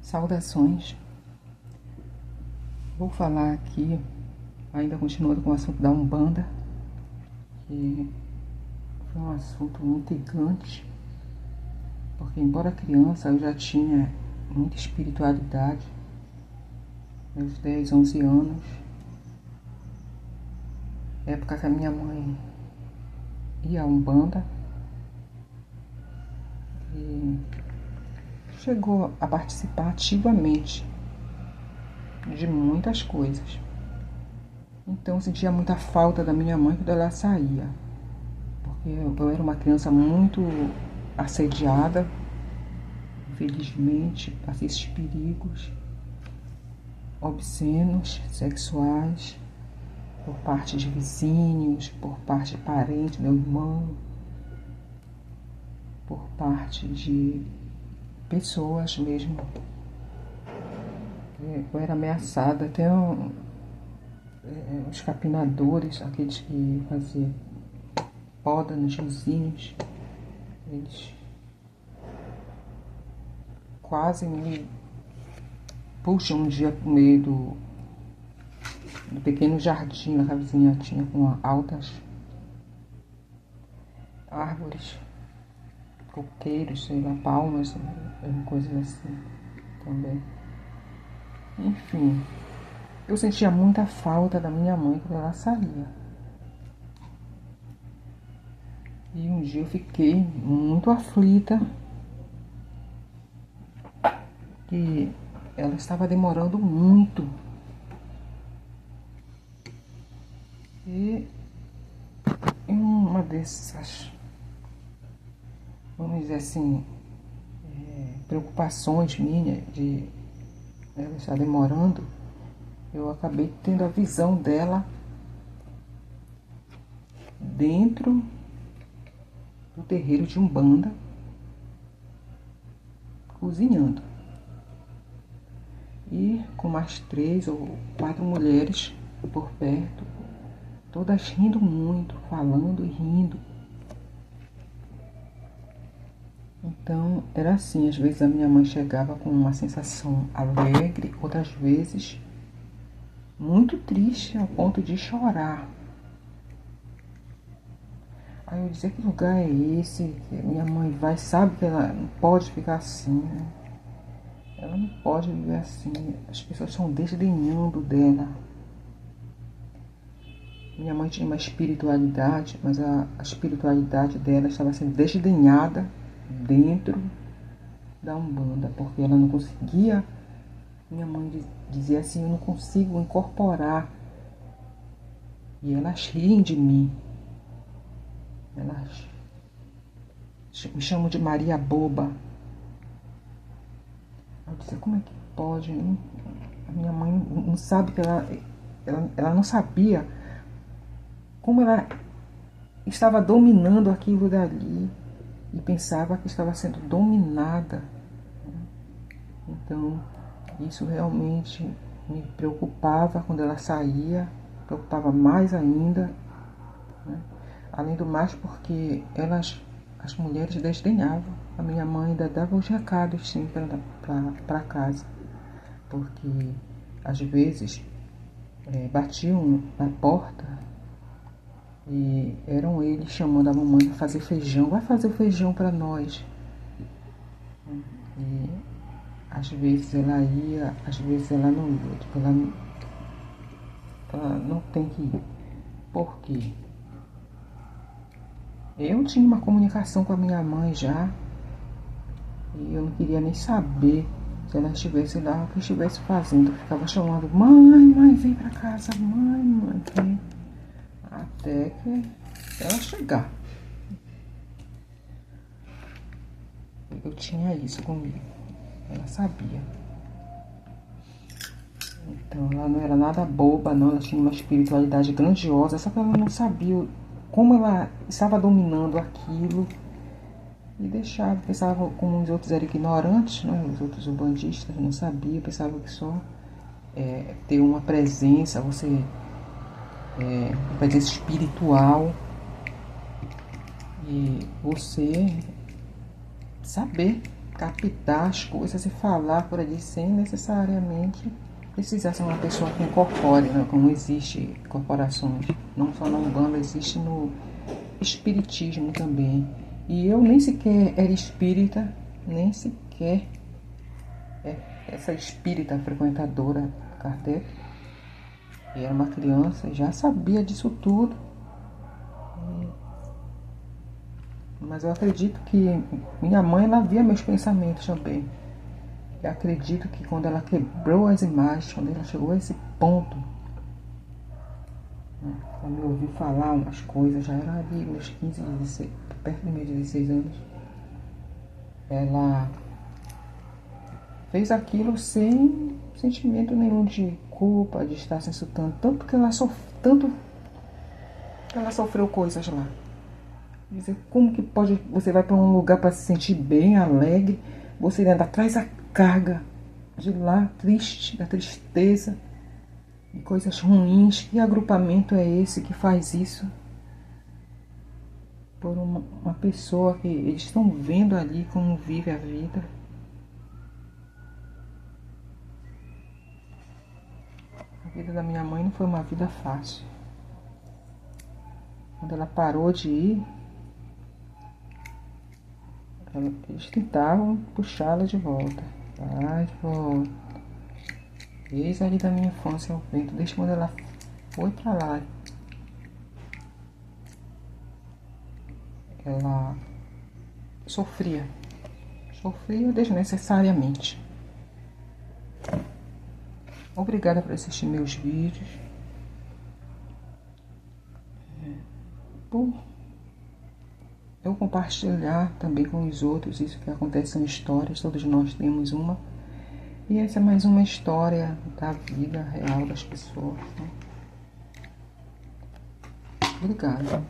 Saudações. Vou falar aqui, ainda continuando com o assunto da Umbanda, que foi um assunto intrigante, porque embora criança eu já tinha muita espiritualidade, meus 10, 11 anos, época que a minha mãe ia à Umbanda e chegou a participar ativamente de muitas coisas. Então eu sentia muita falta da minha mãe quando ela saía, porque eu era uma criança muito assediada, infelizmente, passei esses perigos obscenos, sexuais, por parte de vizinhos, por parte de parente, meu irmão, por parte de pessoas mesmo. Eu era ameaçada, até os capinadores, aqueles que faziam poda nos vizinhos, eles quase me puxam um dia pro meio do pequeno jardim que a vizinha tinha, com altas árvores, coqueiros, sei lá, palmas, coisas assim também. Enfim, eu sentia muita falta da minha mãe quando ela saía. E um dia eu fiquei muito aflita que ela estava demorando muito. E em uma dessas, vamos dizer assim, preocupações minhas de ela estar demorando, eu acabei tendo a visão dela dentro do terreiro de Umbanda, cozinhando. E com mais 3 ou 4 mulheres por perto, todas rindo muito, falando e rindo. Então, era assim, às vezes a minha mãe chegava com uma sensação alegre, outras vezes muito triste, ao ponto de chorar. Aí eu dizia, que lugar é esse? Que minha mãe vai, sabe que ela não pode ficar assim, né? Ela não pode viver assim, as pessoas estão desdenhando dela. Minha mãe tinha uma espiritualidade, mas a espiritualidade dela estava sendo desdenhada dentro da Umbanda, porque ela não conseguia. Minha mãe dizia assim, eu não consigo incorporar. E elas riem de mim. Elas me chamam de Maria Boba. Eu disse, como é que pode? A minha mãe não sabe que ela não sabia como ela estava dominando aquilo dali e pensava que estava sendo dominada. Então, isso realmente me preocupava quando ela saía, preocupava mais ainda, né? Além do mais, porque as mulheres desdenhavam. A minha mãe ainda dava os recados sim para casa, porque às vezes batiam na porta e eram eles chamando a mamãe para fazer feijão. Vai fazer feijão para nós. E às vezes ela ia, às vezes ela não ia. Tipo, ela não tem que ir. Por quê? Eu tinha uma comunicação com a minha mãe já. E eu não queria nem saber se ela estivesse lá, o que estivesse fazendo. Eu ficava chamando, mãe, vem pra casa, mãe, vem. Até que ela chegar. Eu tinha isso comigo. Ela sabia. Então ela não era nada boba, não. Ela tinha uma espiritualidade grandiosa, só que ela não sabia como ela estava dominando aquilo e deixava. Pensava, como os outros eram ignorantes, né? Os outros umbandistas não sabiam, pensavam que só ter uma presença, uma presença espiritual e você saber captar as coisas e falar por ali sem necessariamente precisar ser uma pessoa que incorpore, né? Como existe corporações, não só na Umbanda, existe no espiritismo também. E eu nem sequer era espírita, nem sequer essa espírita frequentadora do Kardec. E era uma criança e já sabia disso tudo. Mas eu acredito que minha mãe, ela via meus pensamentos também. E acredito que quando ela quebrou as imagens, quando ela chegou a esse ponto, né, ela me ouviu falar umas coisas, já era ali meus 15, 16, perto dos meus 16 anos. Ela fez aquilo sem sentimento nenhum de culpa, de estar se insultando, tanto que ela sofreu coisas lá. Dizer, como que pode, você vai para um lugar para se sentir bem, alegre, você ainda traz a carga de lá, triste, da tristeza, de coisas ruins. Que agrupamento é esse que faz isso? Por uma pessoa que eles estão vendo ali como vive a vida. A vida da minha mãe não foi uma vida fácil. Quando ela parou de ir, eles tentavam puxá-la de volta. Vai de volta. Desde ali da minha infância, o vento, desde quando ela foi pra lá, ela sofria desnecessariamente. Obrigada por assistir meus vídeos. Por eu compartilhar também com os outros isso que acontece são histórias, todos nós temos uma. E essa é mais uma história da vida real das pessoas, né? Obrigada.